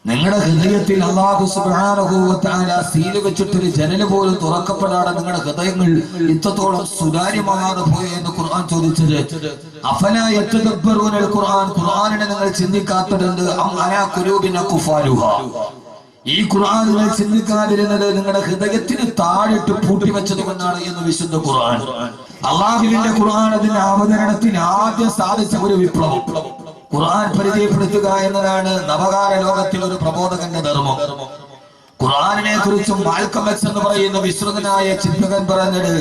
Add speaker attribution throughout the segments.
Speaker 1: നിങ്ങളുടെ ഹൃദയത്തിൽ അല്ലാഹു സുബ്ഹാനഹു വ തആല സീല് വെച്ചിട്ടൊരു ജനല് പോലും തുറക്കപ്പെടാതെ നിങ്ങളുടെ ഹൃദയങ്ങൾ ഇത്രത്തോളം സുതാര്യമാകാതെ പോയി എന്ന് ഖുർആൻ ചോദിച്ചത്. അഫലാ യതദബ്ബറൂനൽ ഖുർആൻ, ഖുർആനിനെ നിങ്ങൾ ചിന്തിക്കാത്തതുണ്ട്. അം അലാ ഖുലൂബിൻ അഖ്ഫാലുഹാ, ഈ ഖുർആൻ നിങ്ങൾ ചിന്തിക്കാതിരുന്നത് നിങ്ങളുടെ ഹൃദയത്തിന് താഴിട്ട് പൂട്ടി വെച്ചത് കൊണ്ടാണ് എന്ന് വിശുദ്ധ ഖുർആൻ. അള്ളാഹുവിന്റെ ഖുർആൻ അതിന്റെ അവതരണത്തിന് ആദ്യം സാധിച്ച ഒരു വിപ്ലവം ഖുർആൻ പരിചയപ്പെടുത്തുക എന്നതാണ് നവകാല ലോകത്തിൽ ഒരു പ്രബോധകന്റെ ധർമ്മം. ഖുർആനിനെ കുറിച്ചും മാൽക്കം എക്സ് എന്ന് പറയുന്ന വിശ്രുതനായ ചിന്തകൻ പറഞ്ഞത്,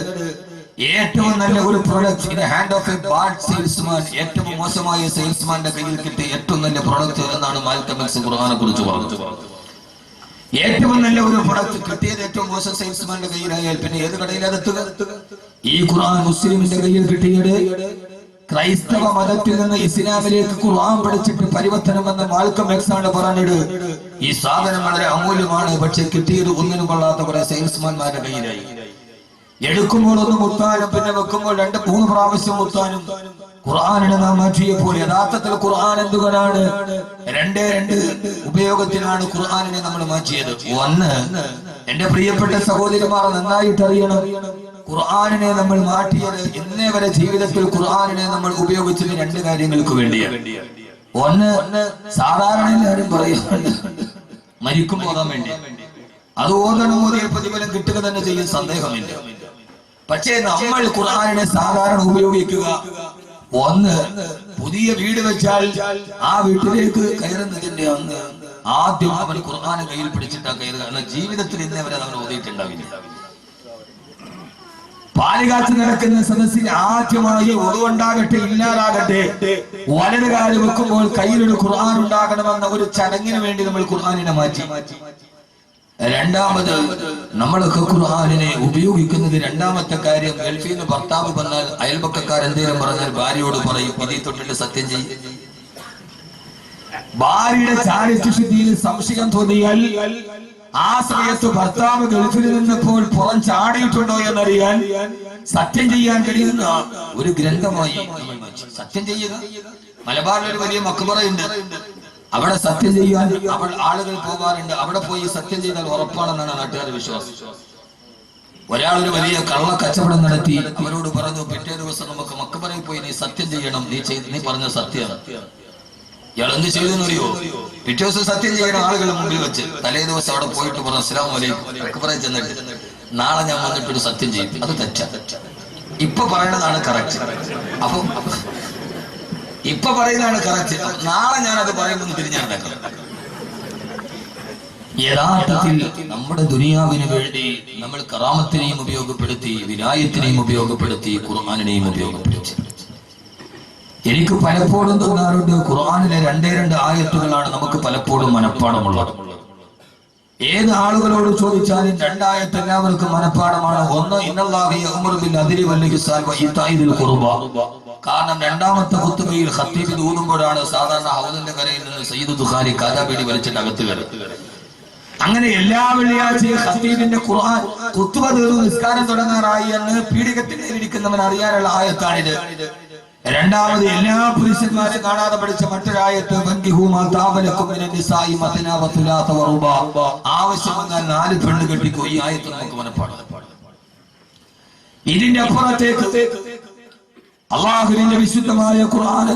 Speaker 1: ഏറ്റവും നല്ല ഒരു product in hand of A bad salesman, ഏറ്റവും മോശമായ സെയിൽസ്മാന്റെ കയ്യിൽ കിട്ടിയ ഏറ്റവും നല്ല പ്രൊഡക്റ്റ് എന്നാണ് മാൽക്കം എക്സ് ഖുർആനെ കുറിച്ച് പറഞ്ഞത്. ഏറ്റവും നല്ല ഒരു പ്രൊഡക്റ്റ് കിട്ടിയത് ഏറ്റവും മോശം സെയിൽസ്മാന്റെ കയ്യിലായാൽ പിന്നെ ഏത് കടയിലെത്തുക? ഈ ഖുർആൻ മുസ്ലിമിന്റെ കയ്യിൽ കിട്ടിയത് ക്രൈസ്തവ മതത്തിൽ നിന്ന് ഇസ്ലാമിലേക്ക് ഖുർആൻ പഠിച്ചിട്ട് പരിവർത്തനം എന്ന മാൽക്കം എക്സ് ആണ് പറഞ്ഞത്. ഈ സാധനം വളരെ അമൂല്യമാണ്, പക്ഷെ കിട്ടിയത് ഒന്നിനും കൊള്ളാത്ത കുറെ സെയിൽസ്മാൻമാരുടെ കയ്യിലായി. എടുക്കുമ്പോൾ ഒന്ന് മുത്താനും പിന്നെ വെക്കുമ്പോൾ 2-3 പ്രാവശ്യം മുത്താനും ഖുർആനിനെ നാം മാറ്റിയപ്പോൾ യഥാർത്ഥത്തിൽ ഖുർആൻ എന്തുകൊണ്ടാണ് 2 ഉപയോഗത്തിനാണ് ഖുർആനിനെ നമ്മൾ മാറ്റിയത്. ഒന്ന്, എന്റെ പ്രിയപ്പെട്ട സഹോദരിമാർ നന്നായിട്ട് അറിയണം, ഖുർആനിനെ നമ്മൾ മാറ്റിയത് ഇന്നേ വരെ ജീവിതത്തിൽ ഖുർആനിനെ നമ്മൾ ഉപയോഗിച്ചത് 2 കാര്യങ്ങൾക്ക് വേണ്ടിയാണ്. ഒന്ന്, സാധാരണ എല്ലാവരും പറയുന്നുണ്ട് മരിക്കുമ്പോൾ ഓതാൻ വേണ്ടി, അത് ഓതണം, ഓതിയ പ്രതിഫലം കിട്ടുക തന്നെ ചെയ്യും, സന്ദേഹമില്ല. പക്ഷേ നമ്മൾ ഖുർആനിനെ സാധാരണ ഉപയോഗിക്കുക, ഒന്ന്, പുതിയ വീട് വെച്ചാൽ ആ വീട്ടിലേക്ക് കയറുന്നതിന്റെ അന്ന് ആദ്യം അവൻ ഖുർആനെ കയ്യിൽ പിടിച്ചിട്ടാ കയറുക. കാരണം ജീവിതത്തിൽ ഇന്നേ വരെ അവൻ ഓതിയിട്ടുണ്ടാവില്ല. പാലുകാച്ച് നടക്കുന്ന സദസ്സിൽ ആദ്യമായി ഒതുണ്ടാകട്ടെ ഇല്ലാതാകട്ടെ വലത് കാല് വെക്കുമ്പോൾ കയ്യിലൊരു ഖുർആൻ ഉണ്ടാകണമെന്ന ഒരു ചടങ്ങിന് വേണ്ടി നമ്മൾ ഖുർആനിനെ മാറ്റി. രണ്ടാമത്, നമ്മളൊക്കെ ഖുർആനിനെ ഉപയോഗിക്കുന്നത് രണ്ടാമത്തെ കാര്യം, ഗൾഫിൽ നിന്ന് ഭർത്താവ് പറഞ്ഞാൽ അയൽപക്കക്കാരെന്തേലും പറഞ്ഞാൽ ഭാര്യയോട് പറയും ഇതിൽ തൊട്ടിട്ട് സത്യം ചെയ്യും. ഭാര്യയുടെ ചാരിത്രശുദ്ധിയിൽ സംശയം തോന്നിയാൽ ആ സമയത്ത് ഭർത്താവ് ഗൾഫിൽ നിന്നപ്പോൾ പുറം ചാടിയിട്ടുണ്ടോ എന്നറിയാൻ സത്യം ചെയ്യാൻ കഴിയുന്ന ഒരു ഗ്രന്ഥമായി സത്യം ചെയ്യുക. മലബാറിലൊരു വലിയ മക്ബറയുണ്ട്, അവിടെ സത്യം ചെയ്യാൻ ആളുകൾ പോകാറുണ്ട്. അവിടെ പോയി സത്യം ചെയ്താൽ ഉറപ്പാണെന്നാണ് നാട്ടുകാരുടെ വിശ്വാസം. ഒരാളൊരു വലിയ കള്ള കച്ചവടം നടത്തി അവരോട് പറഞ്ഞു, പിറ്റേ ദിവസം നമുക്ക് മക്ബറയിൽ പോയി നീ സത്യം ചെയ്യണം, നീ പറഞ്ഞ സത്യമാണ്. ഇയാൾ എന്ത് ചെയ്തെന്നറിയോ? പിറ്റേ ദിവസം സത്യം ചെയ്യണം ആളുകളുടെ മുമ്പിൽ വെച്ച്. തലേ ദിവസം അവിടെ പോയിട്ട് പറഞ്ഞു അസ്സലാമു അലൈക്കും, മക്ബറയിൽ ചെന്നിട്ട് നാളെ ഞാൻ വന്നിട്ടൊരു സത്യം ചെയ്യും. അത് തെറ്റാ. ഇപ്പൊ പറയണതാണ് കറക്റ്റ്. അപ്പൊ ഇപ്പൊ പറയുന്നതാണ് കറക്റ്റ്, നാളെ ഞാൻ അത് പറയുമെന്ന് തിരിഞ്ഞാണ്ടാക്കണം. യഥാർത്ഥത്തിൽ നമ്മുടെ ദുനിയാവിന് വേണ്ടി നമ്മൾ കറാമത്തിനെയും ഉപയോഗപ്പെടുത്തി, വിലായത്തിനെയും ഉപയോഗപ്പെടുത്തി, ഖുർആനിനെയും ഉപയോഗപ്പെടുത്തി. എനിക്ക് പലപ്പോഴും തോന്നാറുണ്ട്, ഖുർആനിലെ 2 ആയത്തുകളാണ് നമുക്ക് പലപ്പോഴും മനഃപ്പാടമുള്ളത്. ഏത് ആളുകളോട് ചോദിച്ചാലും 2 ആയത്ത് എല്ലാവർക്കും മനഃപ്പാടമാണ്. ഒന്ന്, ഇന്നല്ലാഹു യഅ്മുറു ബിൽ അദ്ലി വൽ ഇഹ്സാൻ വ ഈതാഇൽ ഖുർബ. കാരണം രണ്ടാമത്തെ ഖുത്ബയിൽ ഖത്തീബ് ഊതുമ്പോഴാണ് സാധാരണ ഹൗദിന്റെ കരയിൽ നിന്ന് സയ്യിദ് ദുഖാരി കാജാബീഡി വലിച്ചിട്ട് അകത്ത് കയറുന്നത്. അങ്ങനെ എല്ലാ വെള്ളിയാഴ്ചയും ഖത്തീബിന്റെ ഖുർആൻ ഖുത്ബ തീർന്നു നിസ്കാരം തുടങ്ങാറായി എന്ന് പീഡികത്തിലിരിക്കുന്നവൻ അറിയാനുള്ള ആയത്താണിത്. രണ്ടാമത്, എല്ലാ പുരുഷന്മാരും കാണാതെ പഠിച്ച മറ്റൊരായത്ത്, ആവശ്യം വന്നാൽ 4 പെണ്ണ് കെട്ടിക്കോ. ഈ ആയത്ത് നമുക്ക് മനഃപ്പാടാണ്. ഇതിന്റെ അപ്പുറത്തേക്ക് അള്ളാഹുവിന്റെ വിശുദ്ധമായ ഖുർആൻ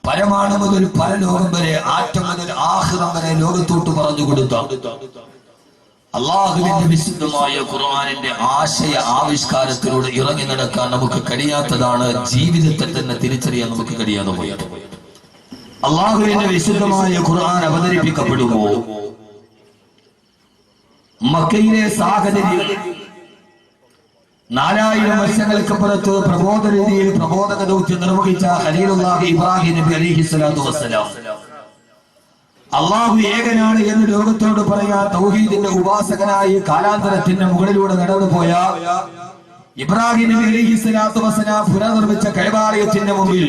Speaker 1: പരമാണു മുതൽ പരലോകം വരെ, ആറ്റം മുതൽ ആഖിറം വരെ ലോകത്തോട്ട് പറഞ്ഞു കൊടുത്ത അള്ളാഹുവിന്റെ വിശുദ്ധമായ ഖുർആനിന്റെ ആശയ ആവിഷ്കാരത്തിലൂടെ ഇറങ്ങി നടക്കാൻ നമുക്ക് കഴിയാത്തതാണ്. ജീവിതത്തെ തന്നെ തിരിച്ചറിയാൻ നമുക്ക് കഴിയാതെ പോയത്. അള്ളാഹുവിന്റെ വിശുദ്ധമായ ഖുർആൻ അവതരിപ്പിക്കപ്പെടുമ്പോൾ മക്കയിലെ സാഹചര്യം 4000 വർഷങ്ങൾക്ക് പുറത്ത് പ്രബോധന രീതിയിൽ പ്രബോധക ദൗത്യം നിർവഹിച്ച ഖലീലുല്ലാഹി ഇബ്രാഹിം നബി അലൈഹിസ്സലാത്തു വസ്സലാം അള്ളാഹു ഏകനാണ് എന്ന് ലോകത്തോട് പറയാ തൗഹീദിന്റെ ഉപാസകനായി കാലാന്തരത്തിന്റെ മുകളിലൂടെ നടന്നുപോയ ഇബ്രാഹിം നബി അലൈഹിസ്സലാത്തു വസ്സലാം പുനർനിർമ്മിച്ച കഅബാലയത്തിന്റെ മുമ്പിൽ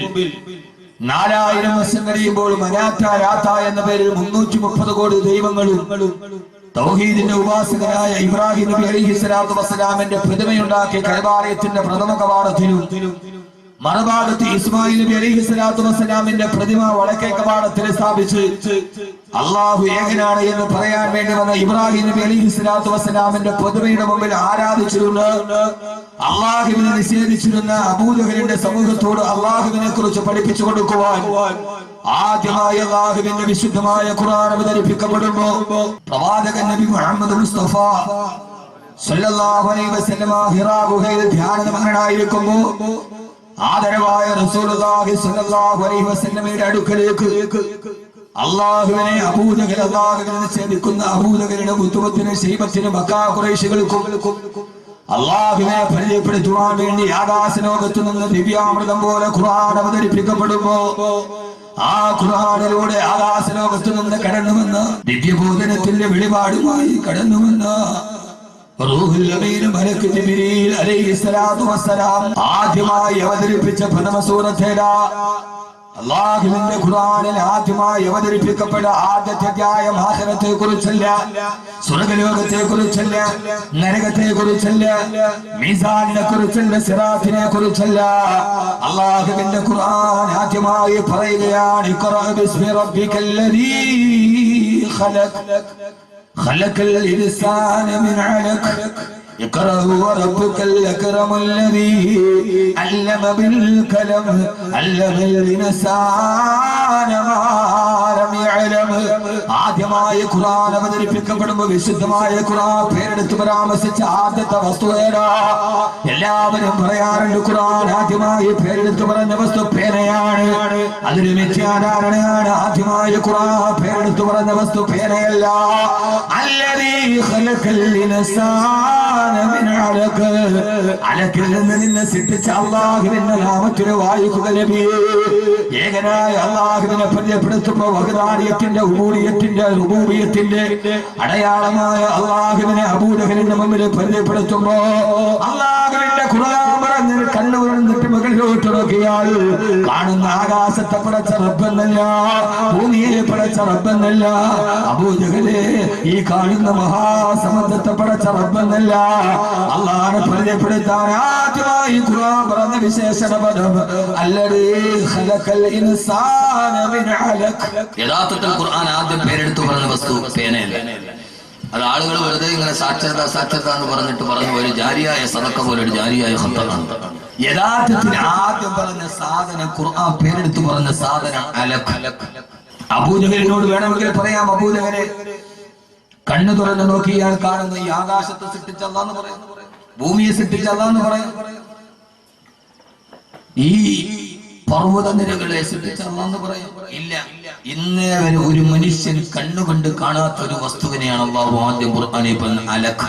Speaker 1: 4000 വർഷം കഴിയുമ്പോൾ മനാത്ത ലാത്ത എന്ന പേരിൽ 330 കോടി ദൈവങ്ങളും തൗഹീദിന്റെ ഉപാസകനായ ഇബ്രാഹിം നബി അലൈഹിസ്സലാത്തു വസ്സലാമിന്റെ പ്രതിമയുണ്ടാക്കിയ കഅബാലയത്തിന്റെ പ്രഥമ കവാടത്തിലും മറുഭാഗത്ത് ഇസ്മായിൽ നബി അലൈഹി സ്വലാത്തു വസ്സലാമിന്റെ പ്രതിമ വടക്കേ കവാടത്തിൽ സ്ഥാപിച്ച് അള്ളാഹു ഏകനാണ് എന്ന് പറയാൻ വേണ്ടി വന്ന ഇബ്രാഹിം നബി അലൈഹി സ്വലാത്തു വസ്സലാമിന്റെ പ്രതിമയുടെ മുമ്പിൽ ആരാധിച്ചിരുന്ന അള്ളാഹുവിനെ നിഷേധിച്ചിരുന്ന അബൂജഹലിന്റെ സമൂഹത്തോട് അള്ളാഹുവിനെ കുറിച്ച് പഠിപ്പിച്ചു കൊടുക്കുവാൻ ആദ്യമായി അള്ളാഹുവിന്റെ വിശുദ്ധമായ ഖുർആൻ അവതരിപ്പിക്കപ്പെടുമ്പോ പ്രവാചകൻ നബി മുഹമ്മദ് മുസ്തഫ സല്ലല്ലാഹു അലൈഹി വസല്ലമ ഹിറാ ഗുഹയിൽ ധ്യാനമഗ്നനായിരിക്കുമ്പോ ആദരവായ റസൂലുള്ളാഹി സ്വല്ലല്ലാഹു അലൈഹി വസല്ലമയുടെ അടുക്കലേക്ക് അള്ളാഹുവിനെ അബൂജഹൽ അള്ളാഹുവിനെ നിഷേധിക്കുന്ന അബൂജഹലിന്റെ ഉത്തുവത്തിന് ശൈബത്തിന് മക്കാ ഖുറൈശികൾക്കും അള്ളാഹുവിനെ പരിചയപ്പെടുത്തുവാൻ വേണ്ടി ആകാശലോകത്തു നിന്ന് ദിവ്യാമൃതം പോലെ ഖുർആൻ അവതരിപ്പിക്കപ്പെടുമ്പോ ആ ഖുർആനിലൂടെ ആകാശലോകത്തു നിന്ന് കടന്നുവെന്ന് ദിവ്യബോധനത്തിന്റെ വെളിപാടുമായി കടന്നുവെന്ന് റൂഹുൽ അമീൻ മലക്ക് ജിബ്രീൽ അലൈഹിസ്സലാത്തു വസ്സലാം ആദ്യമായി അവതരിപ്പിച്ച പ്രഥമ സൂറത്തേതാ? അല്ലാഹുവിന്റെ ഖുർആനിൽ ആദ്യമായി അവതരിപ്പിക്കപ്പെട്ട ആദ്യത്തെ അധ്യായം ആഖിറത്തെ കുറിച്ചല്ല, സ്വർഗ്ഗലോകത്തെ കുറിച്ചല്ല, നരകത്തെ കുറിച്ചല്ല, മീസാനിനെ കുറിച്ചല്ല, സിറാത്തിനെ കുറിച്ചല്ല. അല്ലാഹുവിന്റെ ഖുർആൻ ആദ്യമായി പറയുകയാണ് ഇഖ്റാ ബിസ്മി റബ്ബിക്കല്ലദീ ഖലഖ് ഖലഖൽ ഇൻസാന മിൻ അലഖ് اقرأ وربك الأكرم الذي علم بالقلم علم الإنسان ما لم يعلم. ആദ്യമായി ഖുർആൻ അവതരിപ്പിക്കപ്പെടുമ്പോൾ വിശുദ്ധമായ ഖുർആൻ പേരെടുത്ത് പരാമർശിച്ച ആദ്യത്തെ വസ്തു ഏതാ? എല്ലാവരും പറയാറുണ്ട് ഖുർആൻ ആദ്യമായി പേരെടുത്ത് പറഞ്ഞ വസ്തു പേനയാണ്. അതൊരു മിഥ്യാധാരണയാണ്. ആദ്യമായി ഖുർആൻ പേരെടുത്ത് പറഞ്ഞ വസ്തു പേനയല്ല. അല്ലദീ ഖലഖൽ ഇൻസാന അലക്കിൽ നിന്ന് നിന്നെ സൃഷ്ടിച്ച അല്ലാഹുവിന്റെ നാമത്തിൽ വായിക്കുക നബിയേ. ഏകനായ അല്ലാഹുവിനെ പരിചയപ്പെടുത്തുമ്പോൾ വഹദാനിയത്തിന്റെ ഉബൂദിയത്തിന്റെ റുബൂബിയത്തിന്റെ അടയാളമായ അല്ലാഹുവിനെ അബൂജഹലിന്റെ മുമ്പിൽ പരിചയപ്പെടുത്തുമ്പോ അല്ലാഹുവിന്റെ ഖുർആൻ പറഞ്ഞ കണ്ണു തുറന്നിട്ട് മുകളിലോട്ട് നോക്കിയാൽ കാണുന്ന ആകാശത്തെ പടച്ച റബ്ബെന്നല്ല, ഭൂമിയെ പടച്ച റബ്ബെന്നല്ല, അബൂജഹലേ ഈ കാണുന്ന മഹാസമുദ്രത്തെ പടച്ച റബ്ബെന്നല്ല, അല്ലാഹുവിനെ പരിചയപ്പെടുത്താൻ ആദ്യമായി ഖുർആൻ പറഞ്ഞ വിശേഷണ പദം അല്ലദീ ഖലഖൽ ഇൻസാന മിൻ അലഖ്.
Speaker 2: യഥാർത്ഥത്തിൽ ഖുർആൻ ആദ്യം പേരെടുത്ത് പറഞ്ഞ വസ്തു പേനയല്ല. അത് ആളുകൾ വെറുതെ ഇങ്ങനെ സാക്ഷരത സാക്ഷരത എന്ന് പറഞ്ഞിട്ട് പറഞ്ഞു ഒരു ജാരിയായ സദഖ പോലെ ഒരു ജാരിയായ ഖത്തറാണ്.
Speaker 1: യഥാർത്ഥത്തിൽ ആദ്യം പറഞ്ഞ സാധനം ഖുർആൻ പേരെടുത്ത് പറഞ്ഞ സാധനം അലഖ്. അബൂജഹലിനോട് വേണമെങ്കിൽ പറയാം, അബൂജഹലെ കണ്ണു തുറന്ന് നോക്കിയാൽ കാണുന്ന ഈ ആകാശത്തെ സൃഷ്ടിച്ച അല്ലാഹ് എന്ന് പറയാം, ഭൂമിയെ സൃഷ്ടിച്ച അല്ലാഹ് എന്ന് പറയാം, ഈ പർവ്വതനിരകളെ സൃഷ്ടിച്ച അല്ലാഹ് എന്ന് പറയാം. ഇല്ല, ഇന്നേ വരെ ഒരു മനുഷ്യൻ കണ്ണുകൊണ്ട് കാണാത്ത ഒരു വസ്തുവിനെയാണ് അല്ലാഹു ആദ്യം ഖുർആനിൽ പറഞ്ഞ അലഖ്.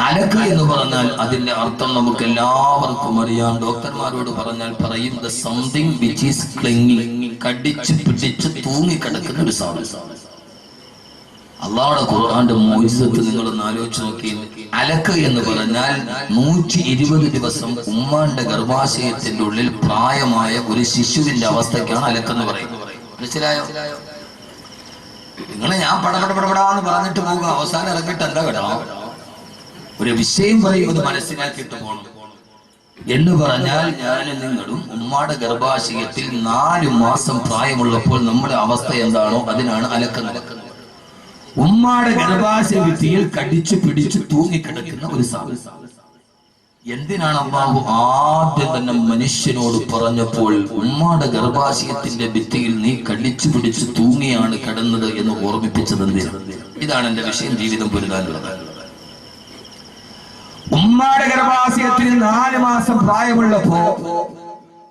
Speaker 1: അലഖ് എന്ന് പറഞ്ഞാൽ അതിന്റെ അർത്ഥം നമുക്ക് എല്ലാവർക്കും അറിയാം. ഡോക്ടർമാരോട് പറഞ്ഞാൽ പറയും ദ സംതിങ് വിച്ച് ഈസ് ക്ലിംഗിങ്, കടിച്ച് പിടിച്ച് തൂങ്ങിക്കിടക്കുന്ന ഒരു സാധനം. അള്ളാഹുടെ ഖുർആന്റെ മോചിതത്ത് നിങ്ങളൊന്ന് ആലോചിച്ച് നോക്കി. അലക്ക് എന്ന് പറഞ്ഞാൽ 120 ദിവസം ഉമ്മാന്റെ ഗർഭാശയത്തിന്റെ ഉള്ളിൽ പ്രായമായ ഒരു ശിശുവിന്റെ അവസ്ഥയ്ക്കാണ് അലക്കെന്ന് പറയുന്നത്. മനസ്സിലായോ? നിങ്ങളെ ഞാൻ പടപടപടപടാന്ന് പറഞ്ഞിട്ട് പോകുക, അവസാനം ഇറങ്ങിട്ട് എന്താ കേട്ടോ ഒരു വിഷയം പറയുന്നത് മനസ്സിലാക്കിയിട്ട് പോകണം എന്ന് പറഞ്ഞാൽ ഞാനും നിങ്ങളും ഉമ്മാടെ ഗർഭാശയത്തിൽ 4 മാസം പ്രായമുള്ളപ്പോൾ നമ്മുടെ അവസ്ഥ എന്താണോ അതിനാണ് അലക്കുന്നത്. ഉമ്മാടെ ഗർഭാശയ ഭിത്തിയിൽ കടിച്ചു പിടിച്ചു തൂങ്ങിക്കിടക്കുന്ന ഒരു സാധനം. എന്തിനാണ് അല്ലാഹു ആദ്യം തന്നെ മനുഷ്യനോട് പറഞ്ഞപ്പോൾ ഉമ്മാടെ ഗർഭാശയത്തിന്റെ ഭിത്തിയിൽ നീ കടിച്ചു പിടിച്ചു തൂങ്ങിയാണ് കിടന്നത് എന്ന് ഓർമ്മിപ്പിച്ചത് എന്തിനാണ്? ഇതാണ് എന്റെ വിഷയം, ജീവിതം പൊരുതാനുള്ളത്. ഉമ്മാടെ ഗർഭാശയത്തിൽ 4 മാസം പ്രായമുള്ളപ്പോ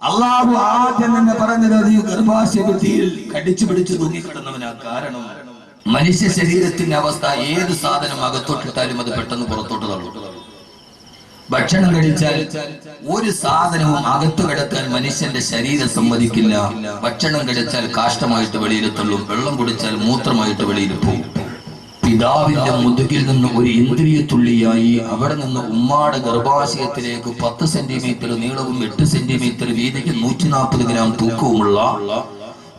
Speaker 1: അല്ലാഹു ആദ്യം തന്നെ പറഞ്ഞത് നീ ഗർഭാശയ ഭിത്തിയിൽ കടിച്ചു പിടിച്ചു തൂങ്ങിക്കിടന്നവനാ. കാരണം മനുഷ്യ ശരീരത്തിന്റെ അവസ്ഥ ഏത് സാധനം അകത്തോട്ടിട്ടാലും അത് പെട്ടെന്ന് പുറത്തോട്ട് തള്ളും. ഭക്ഷണം കഴിച്ചാൽ ഒരു സാധനവും അകത്തു കിടക്കാൻ മനുഷ്യന്റെ ശരീരം സമ്മതിക്കില്ല. ഭക്ഷണം കഴിച്ചാൽ കാഷ്ടമായിട്ട് വെളിയിൽ തള്ളും, വെള്ളം കുടിച്ചാൽ മൂത്രമായിട്ട് വെളിയിൽ പോകും. പിതാവിന്റെ മുതുകിൽ നിന്ന് ഒരു ഇന്ദ്രിയ തുള്ളിയായി അവിടെ നിന്ന് ഉമ്മാടെ ഗർഭാശയത്തിലേക്ക് 10 സെന്റിമീറ്റർ നീളവും 8 സെന്റിമീറ്റർ വീതിക്ക് 140 ഗ്രാം തൂക്കവുമുള്ള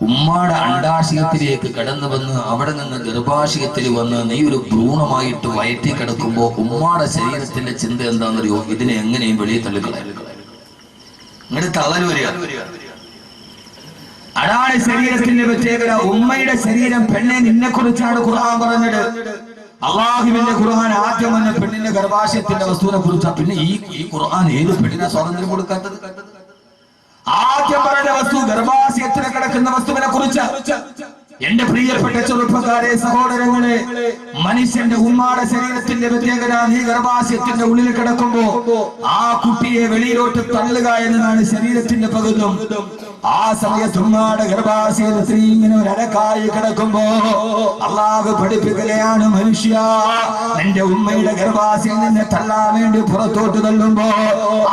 Speaker 1: ഉമ്മാടെ അണ്ടാശയത്തിലേക്ക് കടന്നു വന്ന് അവിടെ നിന്ന് ഗർഭാശയത്തിൽ വന്ന് നീ ഒരു ഭ്രൂണമായിട്ട് വയറ്റി കിടക്കുമ്പോ ഉമ്മാടെ ശരീരത്തിന്റെ ചിന്ത എന്താണെന്നറിയോ? ഇതിനെ എങ്ങനെയും വെളിയിൽ തള്ളിക്കളയാം.
Speaker 2: ഇങ്ങോട്ട് തള്ളൽ വരിക.
Speaker 1: അതാണ് ശരീരത്തിന്റെ പ്രത്യേകത. ഉമ്മയുടെ ശരീരം പെണ്ണെ നിന്നെ കുറിച്ചാണ് ഖുർആൻ പറഞ്ഞത്. അള്ളാഹുവിന്റെ ഖുർആൻ ആദ്യം വന്ന പെണ്ണിന്റെ ഗർഭാശയത്തിന്റെ വസ്തുവിനെ കുറിച്ചാണ്. പിന്നെ ഈ ഖുർആൻ ഏത് പെണ്ണിനാ സ്വാതന്ത്ര്യം കൊടുക്കാത്തത്? ആദ്യം പറഞ്ഞ വസ്തു ഗർഭാശയത്തിൽ കിടക്കുന്ന വസ്തുവിനെ കുറിച്ച്. എന്റെ പ്രിയപ്പെട്ട ചെറുപ്പക്കാരെ, സഹോദരങ്ങളെ, മനുഷ്യന്റെ ഉമ്മാടെ ശരീരത്തിന്റെ പ്രത്യേകത നീ ഗർഭാശയത്തിന്റെ ഉള്ളിൽ കിടക്കുമ്പോ ആ കുട്ടിയെ വെളിയിലോട്ട് തള്ളുക എന്നതാണ് ശരീരത്തിന്റെ പകുതും. ആ സമയത്ത് ഉമ്മാടെ ഗർഭാശയത്തിൽ ഇങ്ങനെ ഒരു അടക്കായി കിടക്കുമ്പോ അള്ളാഹു പഠിപ്പിക്കുകയാണ്, മനുഷ്യ നിന്റെ ഉമ്മയുടെ ഗർഭാശയം നിന്നെ തള്ളാൻ വേണ്ടി പുറത്തോട്ട് തള്ളുമ്പോ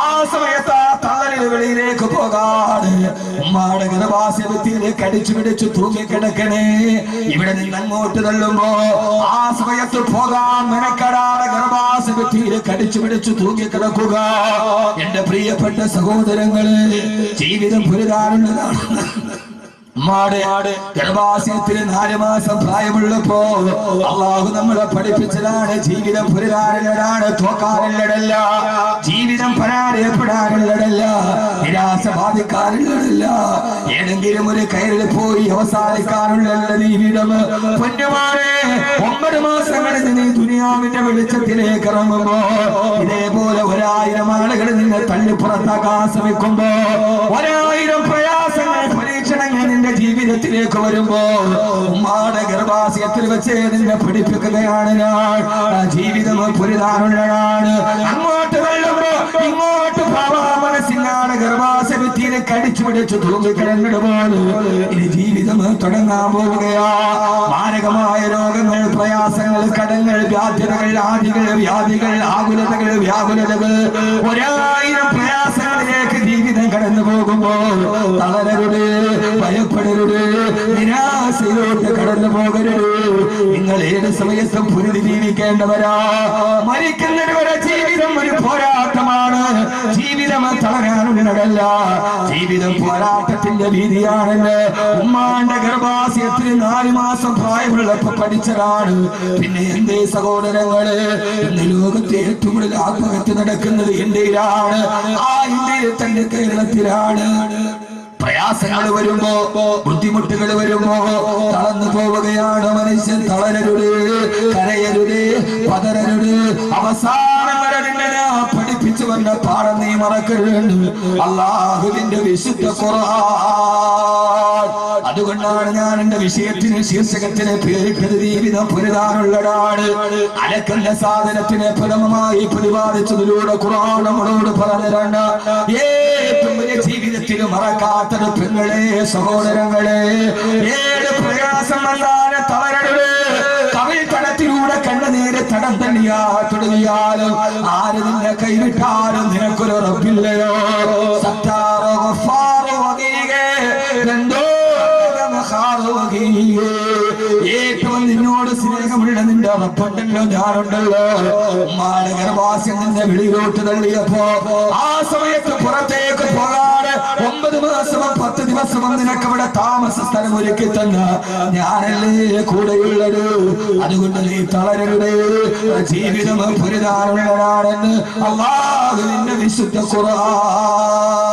Speaker 1: ആ സമയത്ത് ആ തള്ളലിൽ വെളിയിലേക്ക് പോകാതെ ഉമ്മാടെ ഗർഭാശയത്തിലേക്ക് അടിച്ചു പിടിച്ചു തൂങ്ങിക്കിടക്കണേ. ഇവിടെ നിന്ന് അങ്ങോട്ട് തള്ളുമ്പോ ആ സമയത്ത് പോകാൻ മെനക്കെടാതെ ഗർഭാശയത്തിലേക്ക് അടിച്ചു പിടിച്ചു തൂങ്ങിക്കിടക്കുക. എന്റെ പ്രിയപ്പെട്ട സഹോദരങ്ങളെ, ജീവിതം പുരുതാറുള്ളതാണ്. ഗർഭാശയത്തിന് 4 മാസം പ്രായമുള്ളപ്പോ അള്ളാഹു നമ്മളെ പഠിപ്പിച്ചതാണ് ജീവിതം പുരതാറുള്ളതാണ്, തോക്കാറുള്ളതല്ല. ജീവിതം പരാജയപ്പെടാറുള്ളതല്ല, നിരാശ ബാധിക്കാറുള്ളതല്ല, ഏതെങ്കിലും ഒരു കയറിൽ പോയി അവസാനിക്കാറുള്ള ജീവിതം. പൊന്നുമാരെ, 9 മാസങ്ങളിൽ നീ ദുനിയാവിന്റെ വെളിച്ചത്തിലേക്ക് ഇറങ്ങുമ്പോ ഇതേപോലെ 1000 ആളുകൾ നിന്നെ തള്ളി പുറത്താക്കാൻ ശ്രമിക്കുമ്പോ 1000 പ്രയാസങ്ങൾ പരീക്ഷണങ്ങൾ നിന്റെ ജീവിതത്തിലേക്ക് വരുമ്പോ ഉമ്മാടെ ഗർഭാശയത്തിൽ വെച്ച് നിന്നെ പഠിപ്പിക്കുകയാണ് ഞാൻ. ജീവിതം പുരിതാനുള്ളതാണ്. അങ്ങോട്ട് വെള്ളുമ്പോ ഇങ്ങോട്ട് മനസ്സിനാണ് ഗർഭാശയത്തിനെ കടിച്ചു പിടിച്ചു തൂങ്ങിക്കിടന്നത് പോലെ ഇനി ജീവിതം തുടങ്ങാൻ പോവുകയാ. മാരകമായ രോഗങ്ങൾ, പ്രയാസങ്ങൾ, കടങ്ങൾ, ബാധ്യതകൾ, ആദികൾ, വ്യാധികൾ, ആകുലതകൾ, വ്യാകുലതകൾ, 1000 പ്രയാസങ്ങളിലേക്ക് ജീവിതം കടന്നു പോകുമ്പോ തളരരുത്, ഭയപ്പെടരുത്, നിരാശയിലോട്ട് കടന്നു പോകരുത്. നിങ്ങൾ ഏത് സമയത്തും പൊരുതി ജീവിക്കേണ്ടവരാ. മരിക്കുന്നവരെ വരെ ജീവിതം ഒരു പോരാട്ടമാണ്. ജീവിതം തളരാനുള്ളതല്ല, ജീവിതം പോരാട്ടത്തിന്റെ രീതിയാണെന്ന് ഉമ്മാന്റെ ഗർഭാശയത്തിൽ 4 മാസം പ്രായമുള്ളപ്പോ പഠിച്ചതാണ്. പിന്നെ എന്റെ സഹോദരങ്ങള്, ഇന്ന് ലോകത്തെ ഏറ്റവും കൂടുതൽ ആത്മഹത്യ നടക്കുന്നത് ഇന്ത്യയിലാണ്. ആ ഇന്ത്യയിൽ തന്നെ കേരളത്തിലാണ്. പ്രയാസങ്ങൾ വരുമ്പോ, ബുദ്ധിമുട്ടുകൾ വരുമ്പോ തളർന്നു പോവുകയാണ് മനുഷ്യൻ. തളരരുത്, കരയരുത്, പതരരുത്. അവസാനം വരെ നിന്നെ പഠിപ്പിച്ചു വന്ന പാഠം നീ മറക്കരുത്. അള്ളാഹുവിന്റെ വിശുദ്ധ ഖുർആൻ. അതുകൊണ്ടാണ് ഞാൻ എന്റെ വിഷയത്തിന് ശീർഷകത്തിന് പേരിട്ടത് ജീവിതം പുരതാനുള്ളതാണ്. അലക്കുന്ന സാധനത്തിനെ പ്രഥമമായി പ്രതിപാദിച്ചതിലൂടെ ഖുർആൻ നമ്മളോട് പറഞ്ഞിട്ടുണ്ട്. ഏറ്റവും വലിയ ജീവിതത്തിൽ മറക്കാത്ത പെങ്ങളെ, സഹോദരങ്ങളെ, ഏത് പ്രയാസം വന്നാലും തളരരുത്. കവിൽ തടത്തിലൂടെ കണ്ണുനീര് തടം തള്ളിയാ തുടങ്ങിയാലും ആര് നിന്നെ കൈവിട്ടാലും നിനക്കൊരു റബ്ബില്ലയോ. സത്താറോ ഗഫാറോ വഗീഗേ രണ്ടോ ഏറ്റവും നിന്നോട് സ്നേഹമുള്ള നിന്റെ റബ്ബുണ്ടല്ലോ, ഞാനുണ്ടല്ലോ. ഉമ്മാടെ ഗർഭാശയം നിന്നെ വെളിയിലോട്ട് തള്ളിയപ്പോ ആ സമയത്ത് പുറത്തേക്ക് പോകാതെ 9 മാസവും 10 ദിവസവും നിനക്ക് അവിടെ താമസ സ്ഥലം ഒരുക്കി തന്ന ഞാനല്ലേ കൂടെയുള്ളത്. അതുകൊണ്ട് നീ തളരരുത്. ജീവിതം പുരിതാനുള്ളതാണെന്ന് അല്ലാഹുവിന്റെ വിശുദ്ധ ഖുർആൻ.